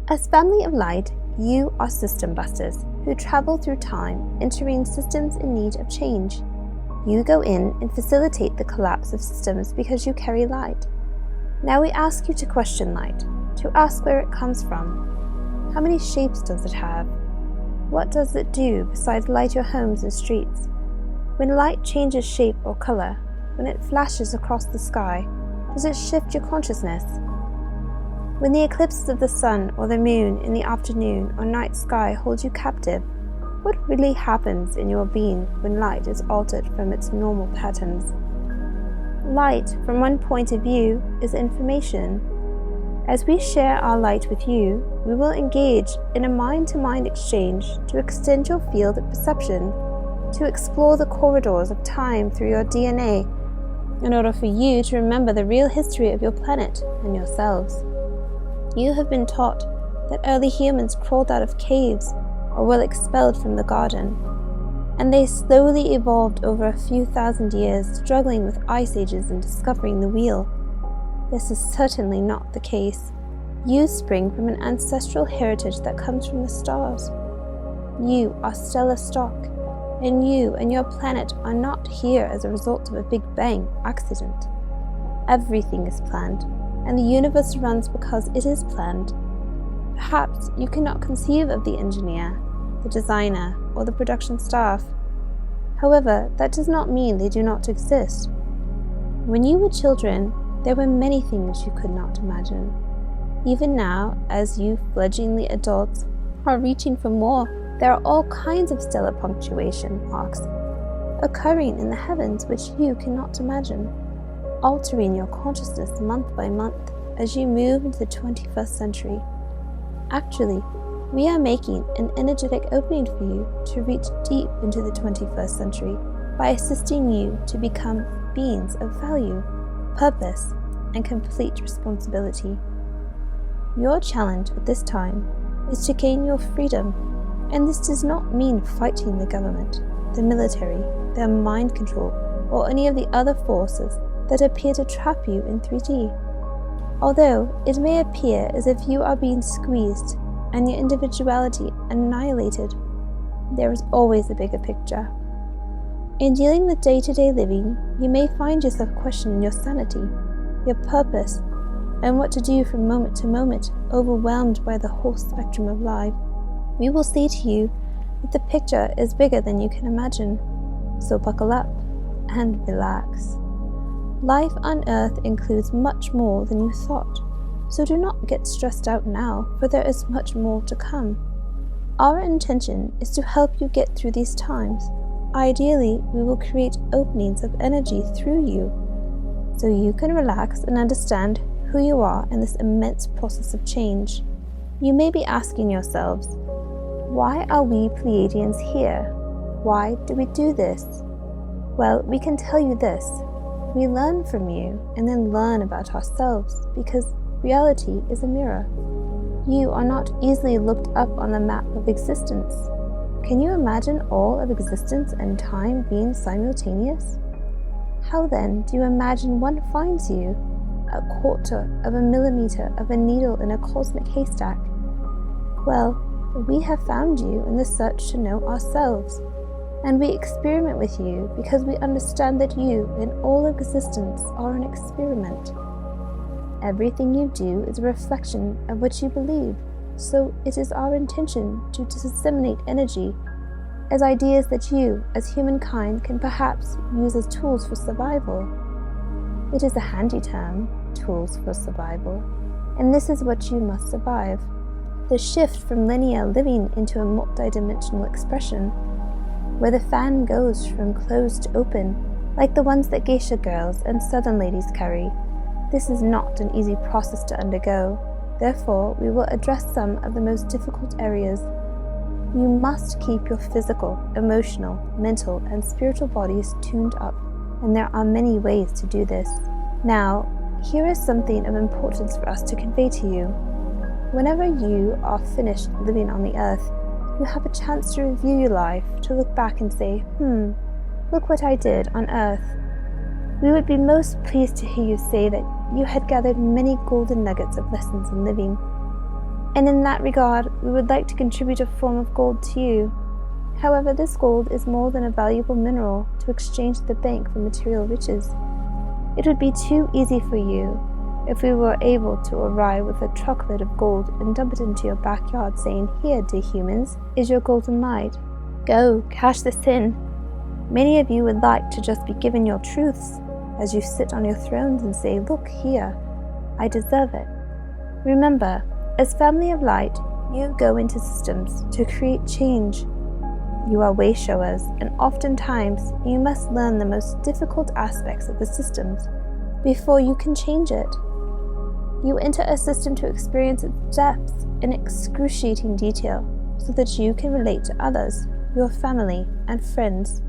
As family of light, you are system busters who travel through time, entering systems in need of change. You go in and facilitate the collapse of systems because you carry light. Now we ask you to question light, to ask where it comes from. How many shapes does it have? What does it do besides light your homes and streets? When light changes shape or color, when it flashes across the sky, does it shift your consciousness? When the eclipses of the sun or the moon in the afternoon or night sky hold you captive, what really happens in your being when light is altered from its normal patterns? Light, from one point of view, is information. As we share our light with you, we will engage in a mind-to-mind exchange to extend your field of perception, to explore the corridors of time through your DNA, in order for you to remember the real history of your planet and yourselves. You have been taught that early humans crawled out of caves or were expelled from the garden, and they slowly evolved over a few thousand years, struggling with ice ages and discovering the wheel. This is certainly not the case. You spring from an ancestral heritage that comes from the stars. You are stellar stock, and you and your planet are not here as a result of a Big Bang accident. Everything is planned, and the universe runs because it is planned. Perhaps you cannot conceive of the engineer, the designer, or the production staff. However, that does not mean they do not exist. When you were children, there were many things you could not imagine. Even now, as you fledglingly adults are reaching for more, there are all kinds of stellar punctuation marks occurring in the heavens which you cannot imagine, altering your consciousness month by month as you move into the 21st century. Actually, we are making an energetic opening for you to reach deep into the 21st century by assisting you to become beings of value, purpose, and complete responsibility. Your challenge at this time is to gain your freedom, and this does not mean fighting the government, the military, their mind control, or any of the other forces that appear to trap you in 3D. Although it may appear as if you are being squeezed and your individuality annihilated, there is always a bigger picture. In dealing with day-to-day living, you may find yourself questioning your sanity, your purpose, and what to do from moment to moment, overwhelmed by the whole spectrum of life. We will say to you that the picture is bigger than you can imagine, so buckle up and relax. Life on Earth includes much more than you thought, so do not get stressed out now, for there is much more to come. Our intention is to help you get through these times. Ideally, we will create openings of energy through you, so you can relax and understand who you are in this immense process of change. You may be asking yourselves, why are we Pleiadians here? Why do we do this? Well, we can tell you this. We learn from you and then learn about ourselves because reality is a mirror. You are not easily looked up on the map of existence. Can you imagine all of existence and time being simultaneous? How then do you imagine one finds you, a quarter of a millimeter of a needle in a cosmic haystack? Well, we have found you in the search to know ourselves, and we experiment with you because we understand that you and all existence are an experiment. Everything you do is a reflection of what you believe, so it is our intention to disseminate energy as ideas that you, as humankind, can perhaps use as tools for survival. It is a handy term, tools for survival, and this is what you must survive. The shift from linear living into a multidimensional expression, where the fan goes from closed to open, like the ones that geisha girls and southern ladies carry. This is not an easy process to undergo. Therefore, we will address some of the most difficult areas. You must keep your physical, emotional, mental, and spiritual bodies tuned up, and there are many ways to do this. Now, here is something of importance for us to convey to you. Whenever you are finished living on the earth, you have a chance to review your life, to look back and say, look what I did on earth. We would be most pleased to hear you say that you had gathered many golden nuggets of lessons in living. and in that regard we would like to contribute a form of gold to you. However, this gold is more than a valuable mineral to exchange at the bank for material riches. It would be too easy for you if we were able to arrive with a truckload of gold and dump it into your backyard saying, "Here, dear humans, is your golden light. Go, cash this in." Many of you would like to just be given your truths as you sit on your thrones and say, "Look here, I deserve it." Remember, as family of light, you go into systems to create change. You are way showers, and oftentimes you must learn the most difficult aspects of the systems before you can change it. You enter a system to experience its depths in excruciating detail so that you can relate to others, your family and friends.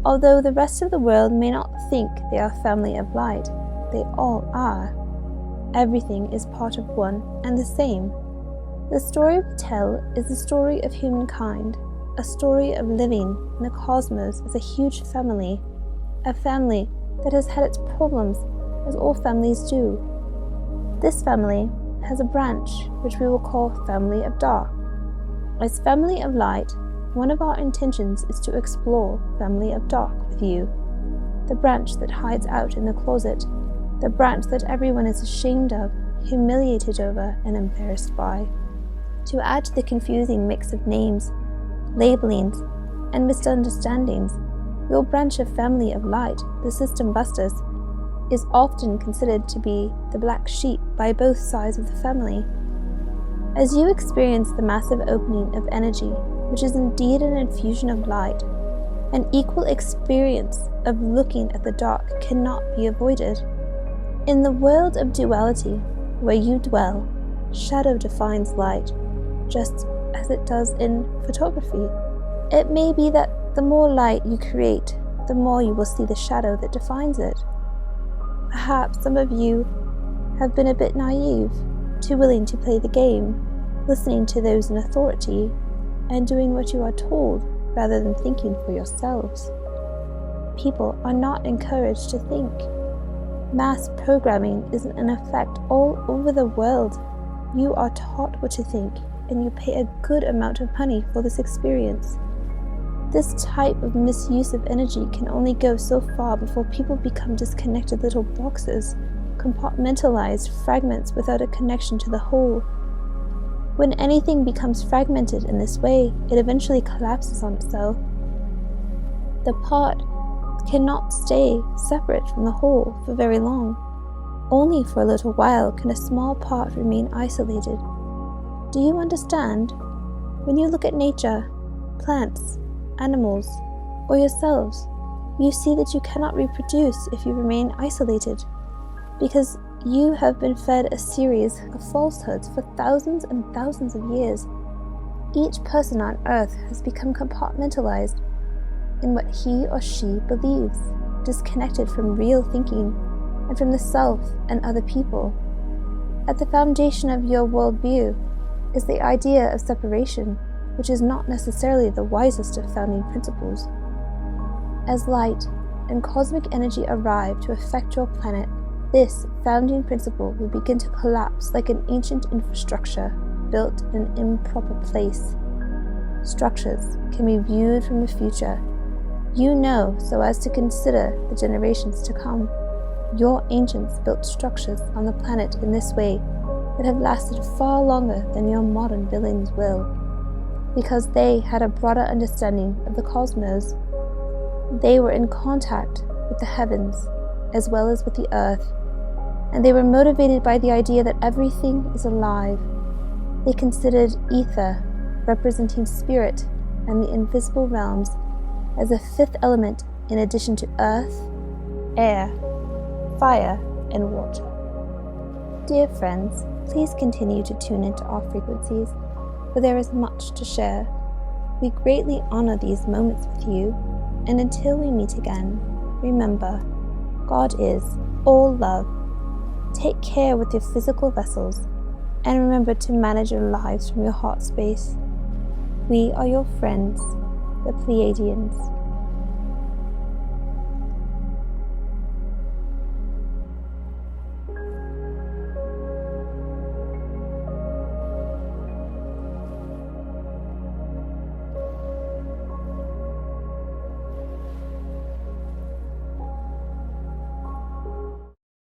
Although the rest of the world may not think they are family of light, they all are. Everything is part of one and the same. The story we tell is the story of humankind, a story of living in the cosmos as a huge family, a family that has had its problems as all families do. This family has a branch which we will call Family of Dark. As Family of Light, one of our intentions is to explore Family of Dark with you, the branch that hides out in the closet, the branch that everyone is ashamed of, humiliated over, and embarrassed by. To add to the confusing mix of names, labelings, and misunderstandings, your branch of Family of Light, the System Busters, is often considered to be the black sheep by both sides of the family. As you experience the massive opening of energy, which is indeed an infusion of light, an equal experience of looking at the dark cannot be avoided. In the world of duality, where you dwell, shadow defines light, just as it does in photography. It may be that the more light you create, the more you will see the shadow that defines it. Perhaps some of you have been a bit naive, too willing to play the game, listening to those in authority, and doing what you are told rather than thinking for yourselves. People are not encouraged to think. Mass programming is in effect all over the world. You are taught what to think, and you pay a good amount of money for this experience. This type of misuse of energy can only go so far before people become disconnected little boxes, compartmentalized fragments without a connection to the whole. When anything becomes fragmented in this way, it eventually collapses on itself. The part cannot stay separate from the whole for very long. Only for a little while can a small part remain isolated. Do you understand? When you look at nature, plants, animals, or yourselves, you see that you cannot reproduce if you remain isolated, because you have been fed a series of falsehoods for thousands and thousands of years. Each person on earth has become compartmentalized in what he or she believes, disconnected from real thinking and from the self and other people. At the foundation of your worldview is the idea of separation, which is not necessarily the wisest of founding principles. As light and cosmic energy arrive to affect your planet, this founding principle will begin to collapse like an ancient infrastructure built in an improper place. Structures can be viewed from the future. You know so as to consider the generations to come. Your ancients built structures on the planet in this way that have lasted far longer than your modern buildings will, because they had a broader understanding of the cosmos. They were in contact with the heavens as well as with the earth, and they were motivated by the idea that everything is alive. They considered ether, representing spirit and the invisible realms, as a fifth element in addition to earth, air, fire, and water. Dear friends, please continue to tune into our frequencies, for there is much to share. We greatly honor these moments with you, and until we meet again, remember, God is all love. Take care with your physical vessels, and remember to manage your lives from your heart space. We are your friends, the Pleiadians.